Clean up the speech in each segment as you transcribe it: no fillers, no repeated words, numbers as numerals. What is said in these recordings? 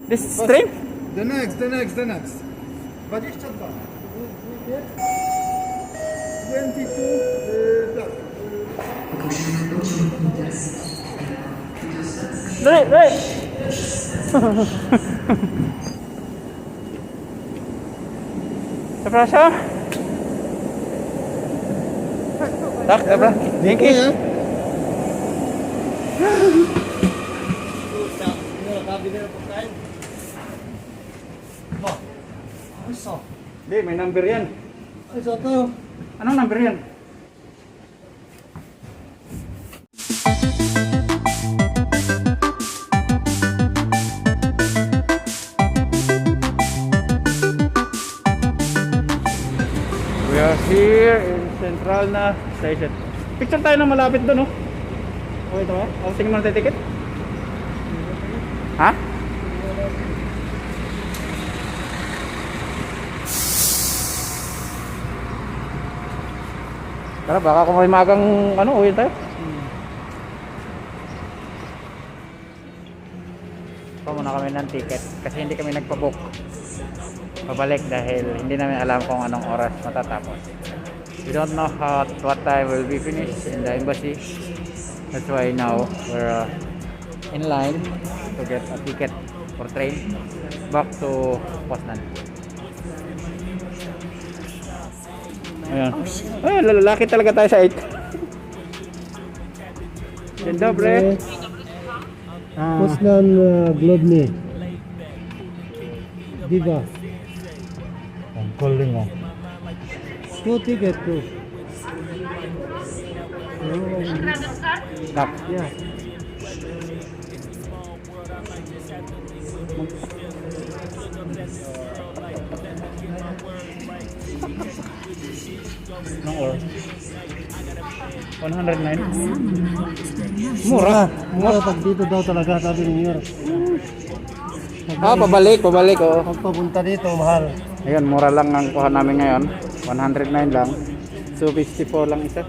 This stream? The next. 22. 22, tak. Right. Zapraszam. Tak, dobra. Dzięki. Hindi, may number yan. Ay, so ito. Anong number yan? We are here in Central na station. Picture tayo na malapit doon, no? Okay ito ba? O, tingin mo na tayo ticket? Ha? Tara, baka kung may magang uwi tayo. Pa muna kami ng ticket kasi hindi kami nagpa-book pabalik dahil hindi namin alam kung anong oras matatapos. We don't know what time will be finished in the embassy. That's why now we're in line to get a ticket for train back to Poznan. Ayan. Ay, lalaki talaga tayo sa 8. Dzień dobry. Poznan Globny. Diva. Ang calling mo. 2 ticket too. Stop. Yeah. Nong or 109. Mura. Mura pag dito daw talaga, sabi ni Mayor. Pabalik oh. Pag papunta dito, mahal. Ayun, mura lang ang kuha namin ngayon. 109 lang. So 54 lang isa.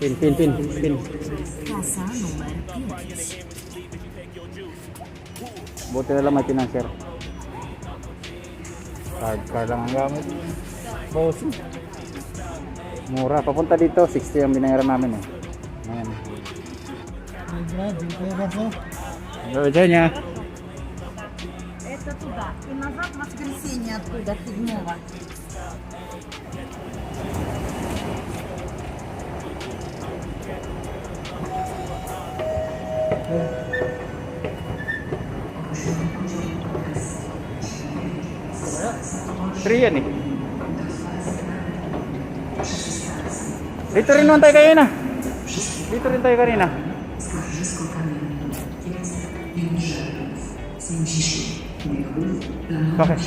Pin. Kasa numer 5. Buti na lang may financier. Card lang ang gamit. Boss. Mura. Papunta dito, 60 ang binayaran namin eh. Ayan. Доброго дня. Это туда. И назад в воскресенье оттуда, 7-го. Free yan eh. Dito rin naman tayo kanina. Dito rin tayo kanina. Bakit?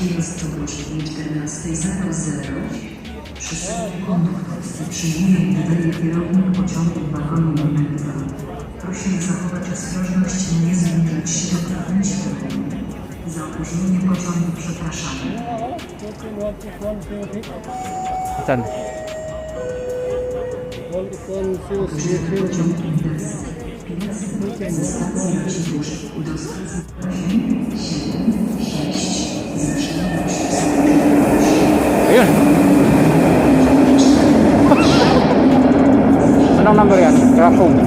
Prosimy zachować ostrożność i nie zbliżać się do krawędzi terenu. Za opóźnienie pociągu przepraszamy. Saan? Pociąg Intercity. Pilot stacji Racibórz. Udostępnić 7, 6, Ayun. Anong number yan? Grab home.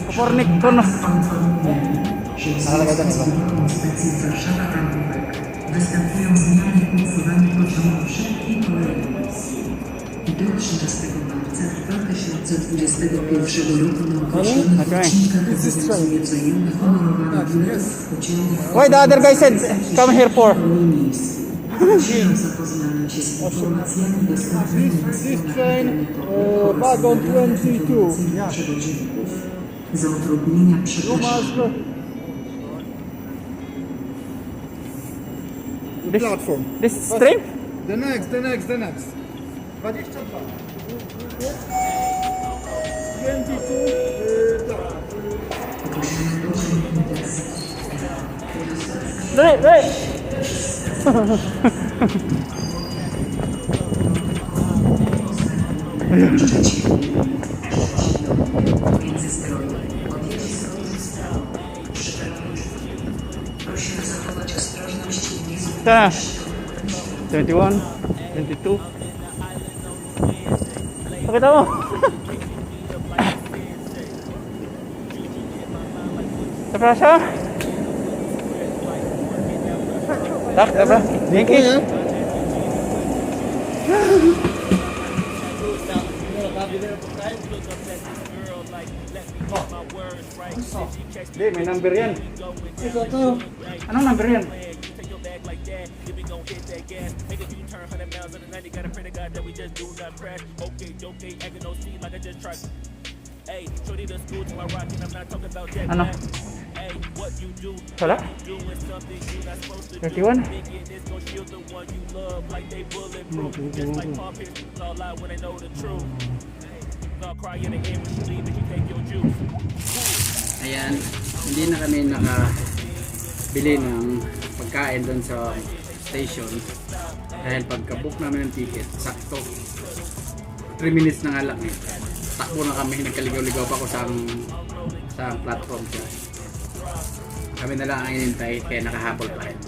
Kapornik ko no. Nakalagay doon iba. stacji Warszawa Tarnówek. Występują zmiany w usuwaniu pociągu wszelkiej kolejnej misji. Do 13 marca 2021 roku na określonych odcinkach obowiązuje wzajemne honorowanie biletów pociągów. Why the other guy said come here for? Proszę o zapoznanie się z informacjami dostępnymi na stronach internetowych oraz wagon medaliach 22. informacyjnych przewoźników. Za utrudnienia przepraszamy. Platform. This stream? The next. 22. 22, tak. Right. Opuszczać między strony odjeźdź stał przypewnić. Prosimy zachować ostrożność i nie Sana. zbliżać. 21, 22. Pakita mo. Zapraszam. Tak, dobra. Dzięki. Hindi, may number yan. Anong number yan? Ano? Wala? 31? Ayan, hindi na kami nakabili ng pagkain doon sa station dahil pagka-book namin ng ticket, sakto 3 minutes na nga lang eh. Takbo na kami, nagkaligaw-ligaw pa ako sa platform siya. Kami na lang ang inintay kaya nakahabol pa rin.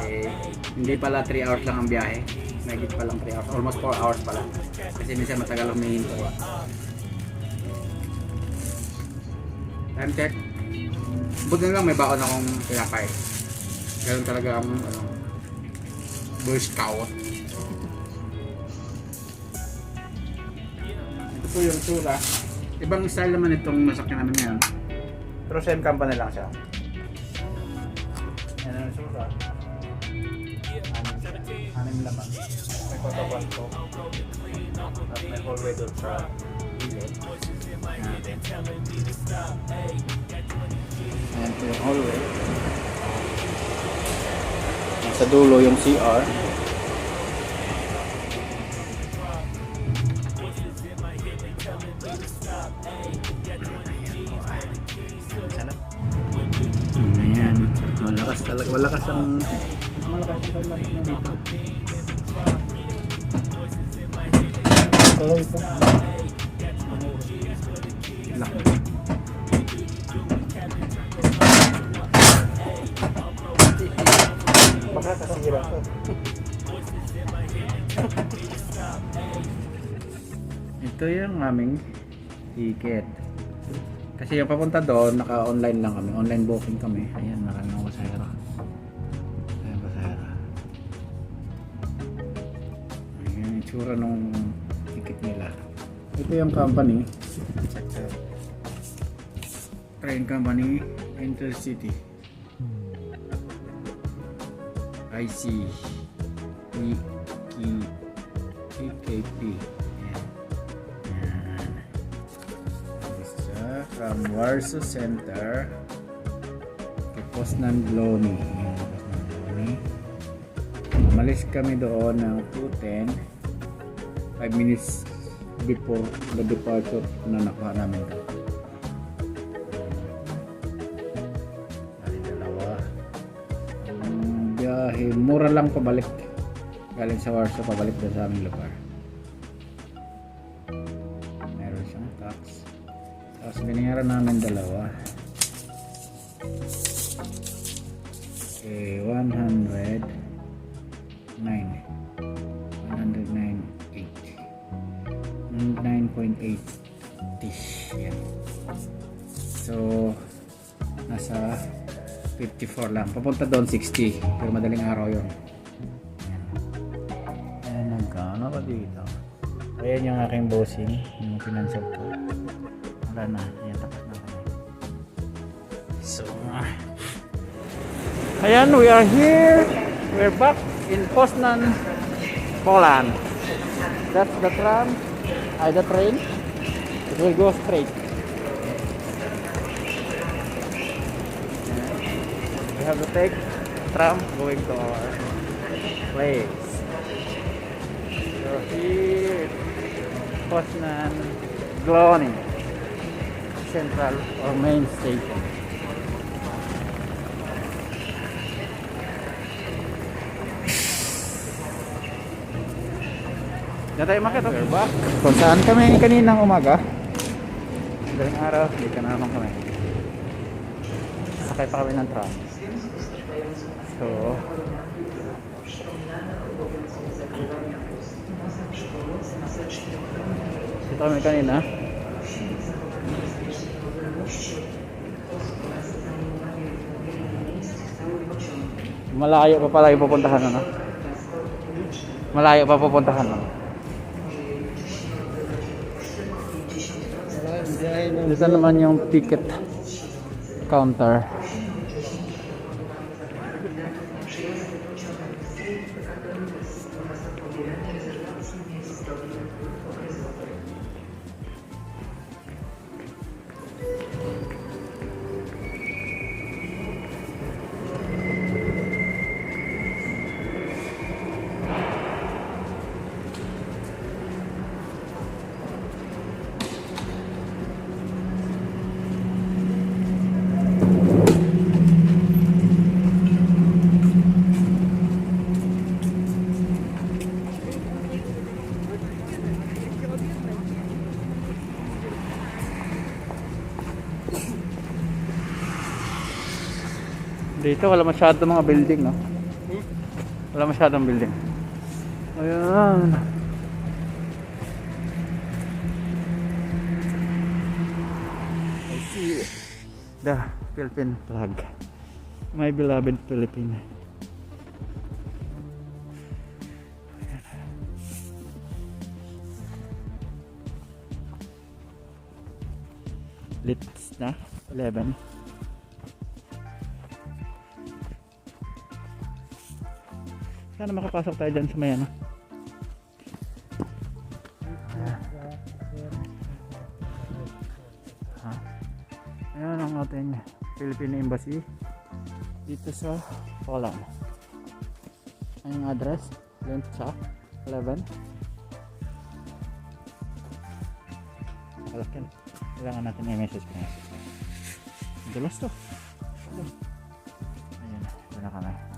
Eh, hindi pala 3 hours lang ang biyahe, nagit pa lang 3 hours, almost 4 hours pala kasi minsan matagal ang hinihintay. Time check. Buti na lang may baon akong pinapay. Ganun talaga ang Boy Scout. Ito po yung sura. Ibang style naman itong masakyan namin ngayon. Pero same company lang siya. Yan ang sura. Anim laman. May kotapan ko. At may hallway doon sa gilid. Ayan po yung hallway. Sa dulo yung CR. Ayan, malakas talaga, malakas ang dito. Laki. Baka kasira ko. Ito yung aming ticket. Kasi yung papunta doon, naka-online lang kami. Online booking kami. Ayan, maraming pasahero. Ayan, pasahero. Ayan, yung itsura nung ticket nila. Ito yung company. Train company, Intercity. IC EKP. Ayan. Isa from Warsaw Center kay Poznan Glony. Umalis kami doon ng 2:10, 5 minutes before the departure na nakuha namin. Mura lang pabalik galing sa Warsaw pabalik doon sa aming lugar. Meron siyang tax, tapos binayaran namin dalawa. Okay, 109.8 yan. So nasa 54 lang. Papunta doon 60. Pero madaling araw yun. Ayan, nagkano pa dito. Ayan yung aking bossing. Yung financial ko. Wala na. Ayan, tapos na kami. So, ayan, we are here. We're back in Poznan, Poland. That's the tram. The train. It will go straight. We have to take tram going to our place. So here, Poznan Glony Central or main station. Diyan tayo makita. We're back. Kung saan kami kaninang umaga. Daling araw, dito na naman kami. Sakay pa kami ng tram. So, dito kami kanina. Malayo pa pala yung pupuntahan, ano? Malayo pa pupuntahan, ano? Dito naman yung ticket counter. Dito wala masyadong mga building, no? Wala masyadong building. Ayan. I see the Philippine flag. My beloved Philippine. Lits na 11. Sana makapasok tayo dyan sa may ano. Ayan ang ating Philippine Embassy dito sa Poland. Ang address Lentsa 11. Kalakin. Kailangan natin i-message ko na. Dulos to. Ayan, ito na kami.